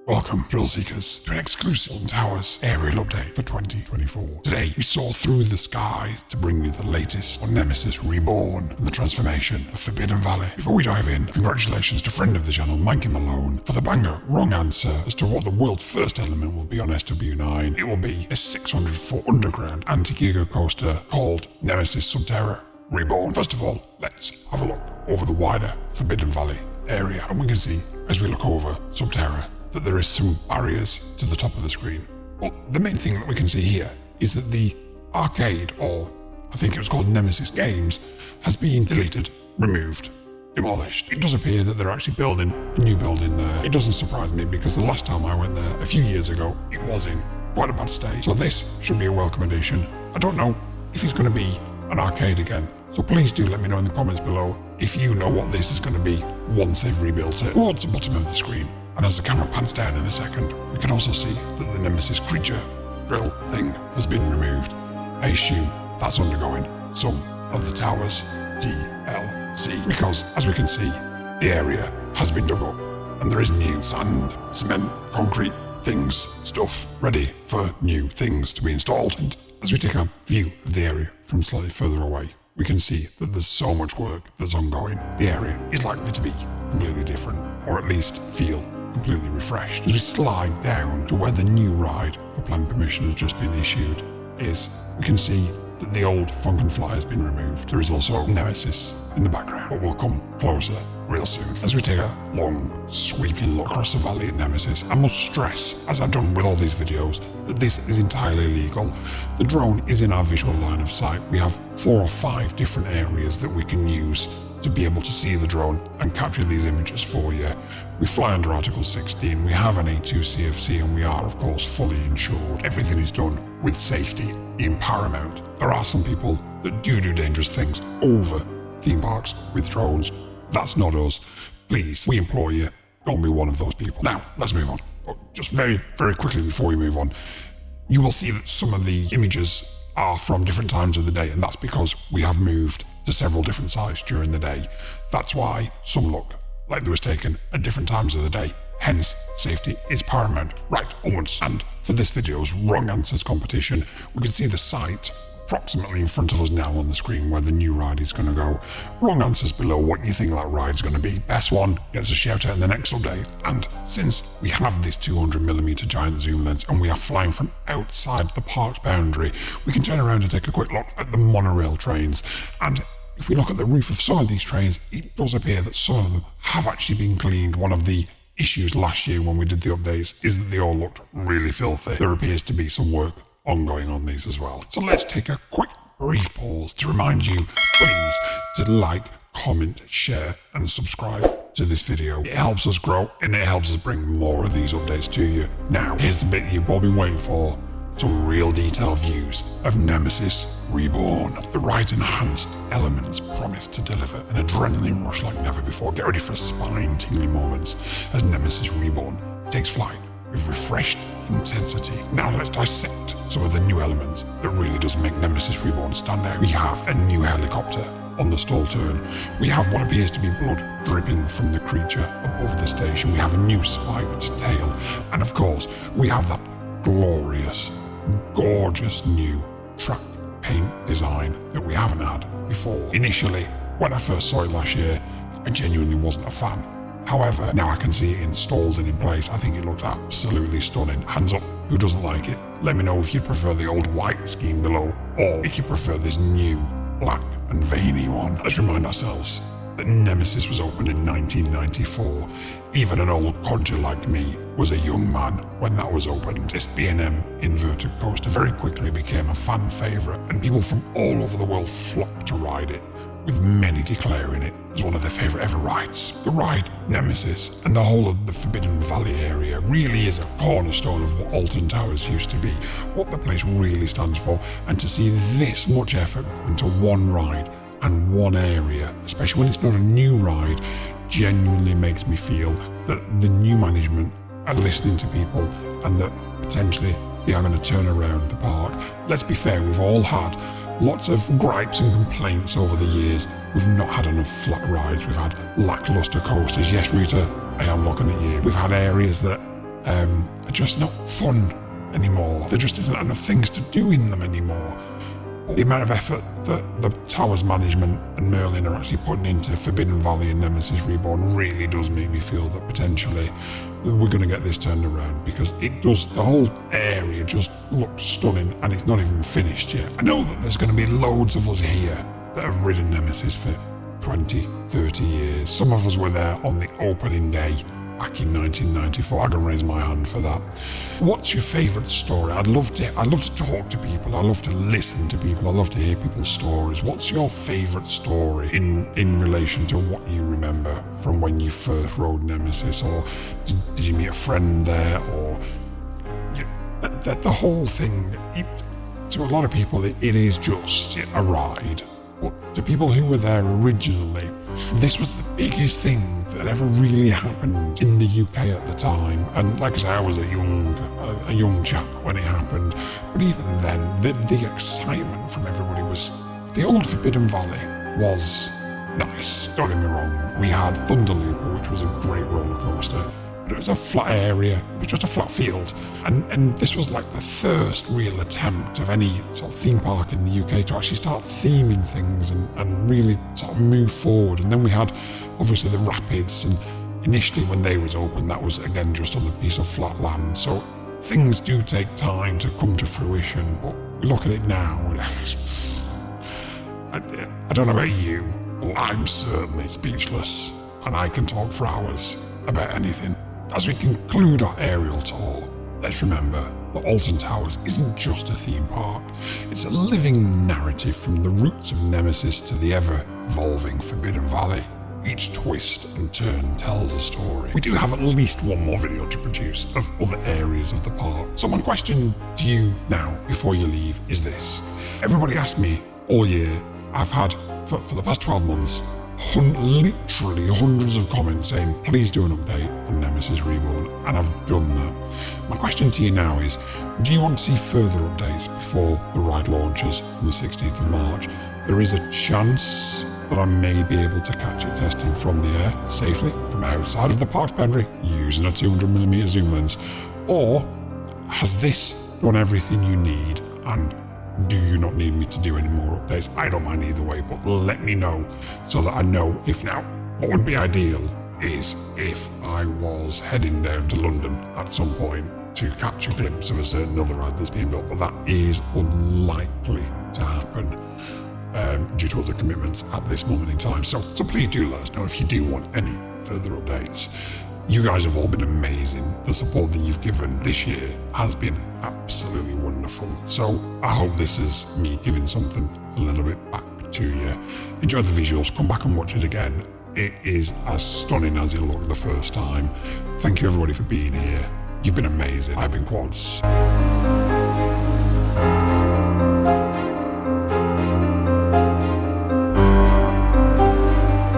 Welcome, thrill seekers, to an exclusive Alton Towers Aerial update for 2024. Today, we soar through the skies to bring you the latest on Nemesis Reborn and the transformation of Forbidden Valley. Before we dive in, congratulations to friend of the channel, Mikey Malone, for the banger wrong answer as to what the world's first element will be on SW9. It will be a 600-foot underground anti-giga coaster called Nemesis Subterra Reborn. First of all, let's have a look over the wider Forbidden Valley area, and we can see, as we look over Subterra, that there is some barriers to the top of the screen. Well, the main thing that we can see here is that the arcade, or I think it was called Nemesis Games, has been deleted, removed, demolished. It does appear that they're actually building a new building there. It doesn't surprise me because the last time I went there a few years ago, it was in quite a bad state. So this should be a welcome addition. I don't know if it's going to be an arcade again, so please do let me know in the comments below if you know what this is going to be once they've rebuilt it. Towards the bottom of the screen, and as the camera pans down in a second, we can also see that the Nemesis creature drill thing has been removed. I assume that's undergoing some of the tower's DLC, because as we can see, the area has been dug up and there is new sand, cement, concrete things, stuff ready for new things to be installed. And as we take a view of the area from slightly further away, we can see that there's so much work that's ongoing. The area is likely to be completely different, or at least feel completely refreshed. As we slide down to where the new ride for planning permission has just been issued is, we can see that the old Funkenfly has been removed. There is also Nemesis in the background, but we'll come closer real soon. As we take a long, sweeping look across the valley at Nemesis, I must stress, as I've done with all these videos, that this is entirely legal. The drone is in our visual line of sight. We have 4 or 5 different areas that we can use to be able to see the drone and capture these images for you. We fly under Article 16, we have an A2 CFC, and we are, of course, fully insured. Everything is done with safety in paramount. There are some people that do dangerous things over theme parks with drones. That's not us. Please, we implore you, don't be one of those people. Now, let's move on. Just very, very quickly before we move on, you will see that some of the images are from different times of the day, and that's because we have moved to several different sites during the day. That's why some look like they was taken at different times of the day. Hence, safety is paramount. Right, onwards. And for this video's wrong answers competition, we can see the site approximately in front of us now on the screen where the new ride is going to go. Wrong answers below what you think that ride's going to be. Best one gets a shout out in the next update. And since we have this 200mm giant zoom lens and we are flying from outside the park's boundary, we can turn around and take a quick look at the monorail trains. And if we look at the roof of some of these trains, it does appear that some of them have actually been cleaned. One of the issues last year when we did the updates is that they all looked really filthy. There appears to be some work ongoing on these as well. So let's take a quick brief pause to remind you, please, to like, comment, share and subscribe to this video. It helps us grow and it helps us bring more of these updates to you. Now, here's the bit you've all been waiting for. Some real detailed views of Nemesis Reborn. The ride's enhanced elements promise to deliver an adrenaline rush like never before. Get ready for spine-tingling moments as Nemesis Reborn takes flight with refreshed intensity. Now let's dissect some of the new elements that really does make Nemesis Reborn stand out. We have a new helicopter on the stall turn. We have what appears to be blood dripping from the creature above the station. We have a new spiked tail. And of course, we have that glorious, gorgeous new track paint design that we haven't had before. Initially, when I first saw it last year, I genuinely wasn't a fan. However, now I can see it installed and in place. I think it looks absolutely stunning. Hands up, who doesn't like it? Let me know if you prefer the old white scheme below, or if you prefer this new black and veiny one. Let's remind ourselves that Nemesis was opened in 1994. Even an old codger like me was a young man when that was opened. This B&M inverted coaster very quickly became a fan favourite, and people from all over the world flocked to ride it, with many declaring it as one of their favourite ever rides. The ride, Nemesis, and the whole of the Forbidden Valley area really is a cornerstone of what Alton Towers used to be, what the place really stands for, and to see this much effort go into one ride and one area, especially when it's not a new ride, genuinely makes me feel that the new management are listening to people and that potentially they are going to turn around the park. Let's be fair, we've all had lots of gripes and complaints over the years. We've not had enough flat rides, we've had lackluster coasters. Yes, Rita, I am looking at you. We've had areas that are just not fun anymore. There just isn't enough things to do in them anymore. The amount of effort that the Towers management and Merlin are actually putting into Forbidden Valley and Nemesis Reborn really does make me feel that potentially we're going to get this turned around, because it does, the whole area just looks stunning and it's not even finished yet. I know that there's going to be loads of us here that have ridden Nemesis for 20, 30 years. Some of us were there on the opening day back in 1994. I can raise my hand for that. What's your favourite story? I'd love to talk to people. I love to listen to people. I love to hear people's stories. What's your favourite story in relation to what you remember from when you first rode Nemesis? Or did you meet a friend there? Or the whole thing, to a lot of people, it is just a ride. But to people who were there originally, this was the biggest thing that ever really happened in the UK at the time. And like I say, I was a young chap when it happened. But even then, the excitement from everybody was... The old Forbidden Valley was nice, don't get me wrong. We had Thunderlooper, which was a great roller coaster. But it was a flat area, it was just a flat field. And this was like the first real attempt of any sort of theme park in the UK to actually start theming things and really sort of move forward. And then we had obviously the Rapids, and initially when they was open, that was again just on a piece of flat land. So things do take time to come to fruition, but we look at it now, I don't know about you, but I'm certainly speechless, and I can talk for hours about anything. As we conclude our aerial tour, let's remember that Alton Towers isn't just a theme park. It's a living narrative from the roots of Nemesis to the ever-evolving Forbidden Valley. Each twist and turn tells a story. We do have at least one more video to produce of other areas of the park. So my question to you now, before you leave, is this. Everybody asked me all year, I've had, for the past 12 months, literally hundreds of comments saying, please do an update on Nemesis Reborn, and I've done that. My question to you now is, do you want to see further updates before the ride launches on the 16th of March? There is a chance that I may be able to catch it testing from the air safely from outside of the park's boundary using a 200mm zoom lens. Or has this done everything you need, and do you not need me to do any more updates? I don't mind either way, but let me know so that I know. If now, what would be ideal is if I was heading down to London at some point to catch a glimpse of a certain other ride that's being built, but that is unlikely to happen due to other commitments at this moment in time. So please do let us know if you do want any further updates. You guys have all been amazing. The support that you've given this year has been absolutely wonderful. So I hope this is me giving something a little bit back to you. Enjoy the visuals, come back and watch it again. It is as stunning as it looked the first time. Thank you everybody for being here. You've been amazing. I've been Quads.